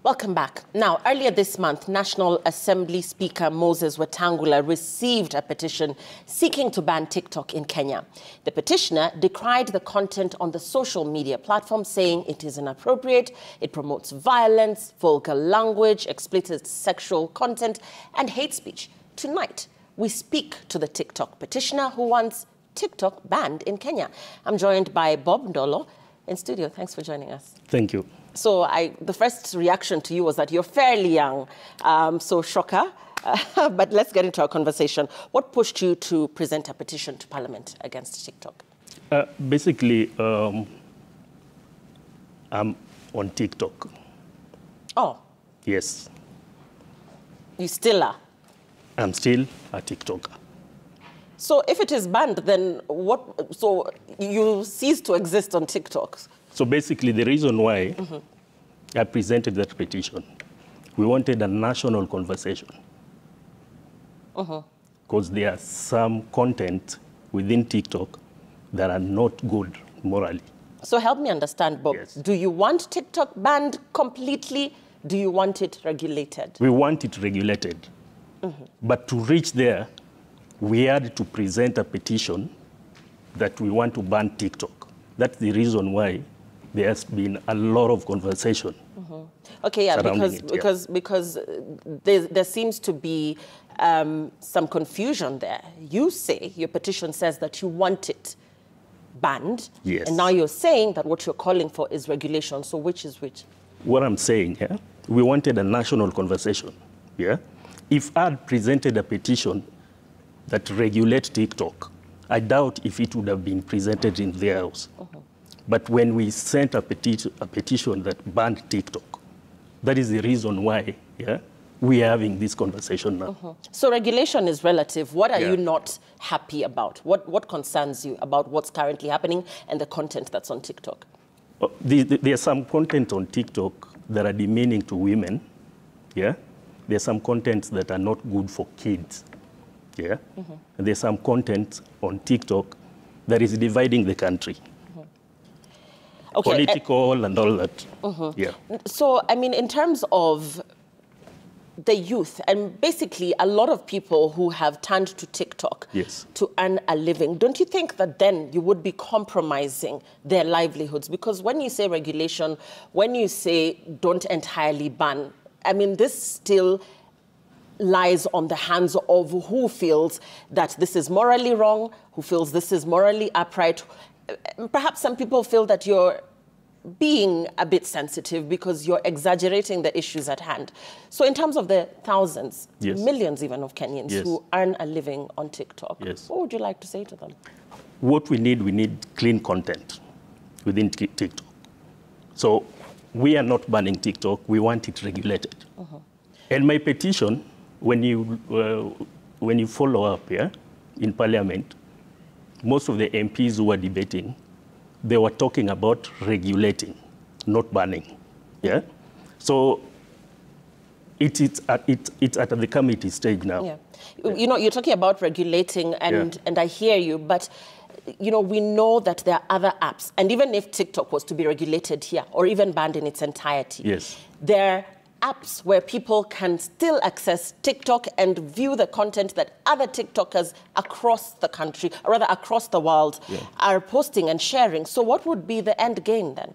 Welcome back. Now, earlier this month, National Assembly Speaker Moses Wetang'ula received a petition seeking to ban TikTok in Kenya. The petitioner decried the content on the social media platform, saying it is inappropriate, it promotes violence, vulgar language, explicit sexual content, and hate speech. Tonight, we speak to the TikTok petitioner who wants TikTok banned in Kenya. I'm joined by Bob Ndolo in studio. Thanks for joining us. Thank you. So the first reaction to you was that you're fairly young, so shocker. But let's get into our conversation. What pushed you to present a petition to Parliament against TikTok? Basically, I'm on TikTok. Oh. Yes. You still are? I'm still a TikToker. So if it is banned, then what? So you cease to exist on TikTok? So basically, the reason why I presented that petition, we wanted a national conversation. Because there are some content within TikTok that are not good morally. So help me understand, Bob. Yes. Do you want TikTok banned completely? Do you want it regulated? We want it regulated. But to reach there, we had to present a petition that we want to ban TikTok. That's the reason why there has been a lot of conversation. Okay, yeah, because there seems to be some confusion there. You say, your petition says that you want it banned. Yes. And now you're saying that what you're calling for is regulation. So which is which? What I'm saying, yeah, we wanted a national conversation. Yeah? If I had presented a petition that regulates TikTok, I doubt if it would have been presented in their house. But when we sent a petition that banned TikTok, that is the reason why we are having this conversation now. So regulation is relative. What are you not happy about? What concerns you about what's currently happening and the content that's on TikTok? There's some content on TikTok that are demeaning to women. Yeah? There's some contents that are not good for kids. Yeah? And there's some content on TikTok that is dividing the country. Okay, political and all that. Yeah. So, I mean, in terms of the youth, and basically a lot of people who have turned to TikTok to earn a living, don't you think that then you would be compromising their livelihoods? Because when you say regulation, when you say don't entirely ban, I mean, this still lies on the hands of who feels that this is morally wrong, who feels this is morally upright. Perhaps some people feel that you're being a bit sensitive because you're exaggerating the issues at hand. So in terms of the thousands, millions even of Kenyans who earn a living on TikTok, what would you like to say to them? What we need clean content within TikTok. So we are not banning TikTok, we want it regulated. And my petition, when you follow up in Parliament, most of the MPs who were debating, they were talking about regulating, not banning. Yeah? So it's at the committee stage now. Yeah. You know, you're talking about regulating, and I hear you, but you know, we know that there are other apps, and even if TikTok was to be regulated here, or even banned in its entirety, there are apps where people can still access TikTok and view the content that other TikTokers across the country, or rather across the world, are posting and sharing. So what would be the end game then?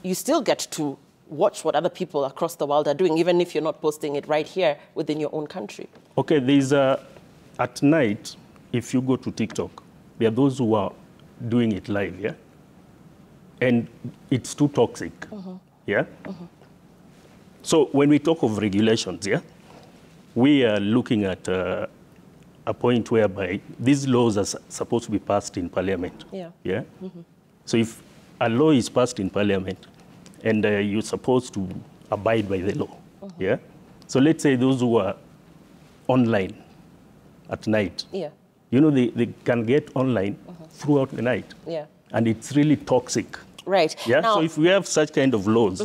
You still get to watch what other people across the world are doing, even if you're not posting it right here within your own country. Okay, there's at night, if you go to TikTok, there are those who are doing it live, and it's too toxic, So when we talk of regulations, we are looking at a point whereby these laws are supposed to be passed in Parliament. So if a law is passed in Parliament and you're supposed to abide by the law, So let's say those who are online at night, you know, they can get online throughout the night, and it's really toxic. Right. Now, so if we have such kind of laws,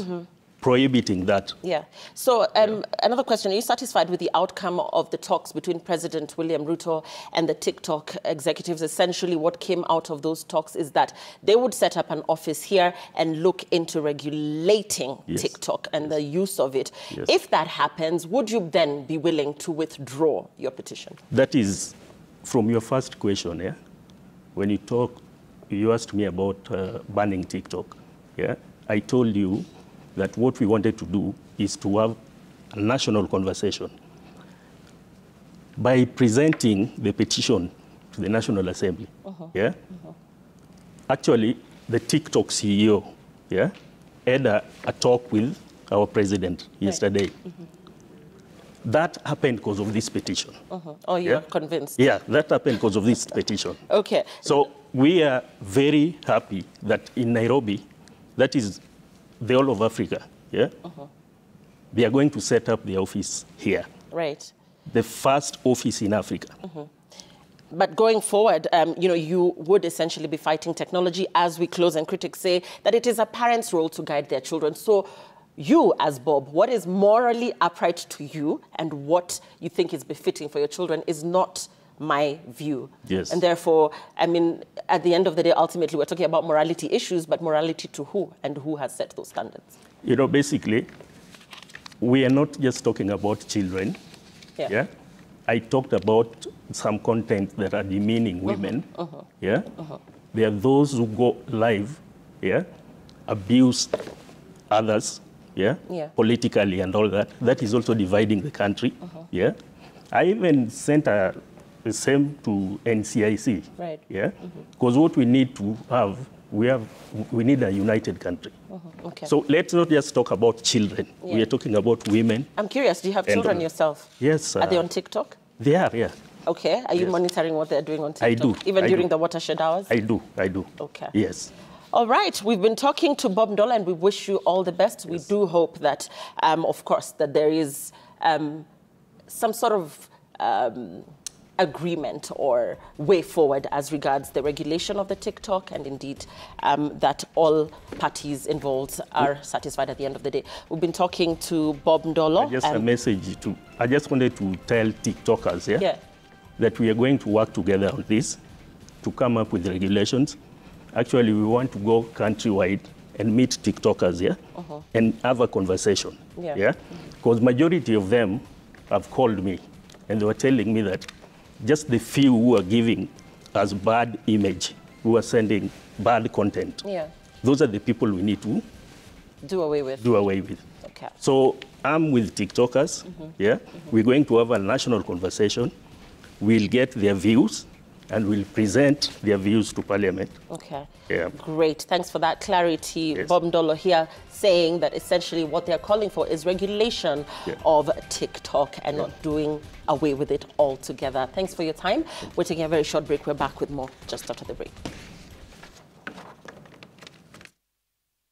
prohibiting that. Yeah. So another question, are you satisfied with the outcome of the talks between President William Ruto and the TikTok executives? Essentially, what came out of those talks is that they would set up an office here and look into regulating TikTok and the use of it. Yes. If that happens, would you then be willing to withdraw your petition? That is from your first question, yeah? When you asked me about banning TikTok, yeah? I told you that what we wanted to do is to have a national conversation. By presenting the petition to the National Assembly, yeah? Actually, the TikTok CEO, yeah, had a talk with our president yesterday. That happened because of this petition. Oh, you're convinced? Yeah, that happened because of this petition. Okay. So we are very happy that in Nairobi, that is the whole of Africa, yeah? They are going to set up the office here. Right. The first office in Africa. But going forward, you would essentially be fighting technology as we close, and critics say that it is a parent's role to guide their children. So you, as Bob, what is morally upright to you and what you think is befitting for your children is not my view. Yes. And therefore, I mean, at the end of the day, ultimately, we're talking about morality issues, but morality to who and who has set those standards? You know, basically, we are not just talking about children. Yeah. I talked about some content that are demeaning women. Yeah. There are those who go live, yeah, abuse others, yeah, politically and all that. That is also dividing the country. Yeah. I even sent the same to NCIC. Right. Yeah. Because what we need to have, we need a united country. Okay. So let's not just talk about children. Yeah. We are talking about women. I'm curious, do you have children yourself? Yes. Are they on TikTok? They are, yeah. Okay. Are you monitoring what they're doing on TikTok? I do. Even during the watershed hours? I do. Okay. Yes. All right. We've been talking to Bob Ndolo, and we wish you all the best. Yes. We do hope that, of course, that there is some sort of agreement or way forward as regards the regulation of the TikTok, and indeed that all parties involved are satisfied at the end of the day. We've been talking to Bob Ndolo. I just wanted to tell TikTokers that we are going to work together on this to come up with regulations. Actually, we want to go countrywide and meet TikTokers and have a conversation. Because majority of them have called me and they were telling me that just the few who are giving us bad image, who are sending bad content, those are the people we need to do away with. Okay. So I'm with TikTokers. We're going to have a national conversation. We'll get their views and we'll present their views to Parliament. Okay. Yeah. Great. Thanks for that clarity. Yes. Bob Ndolo here saying that essentially what they're calling for is regulation of TikTok and not doing away with it altogether. Thanks for your time. We're taking a very short break. We're back with more just after the break.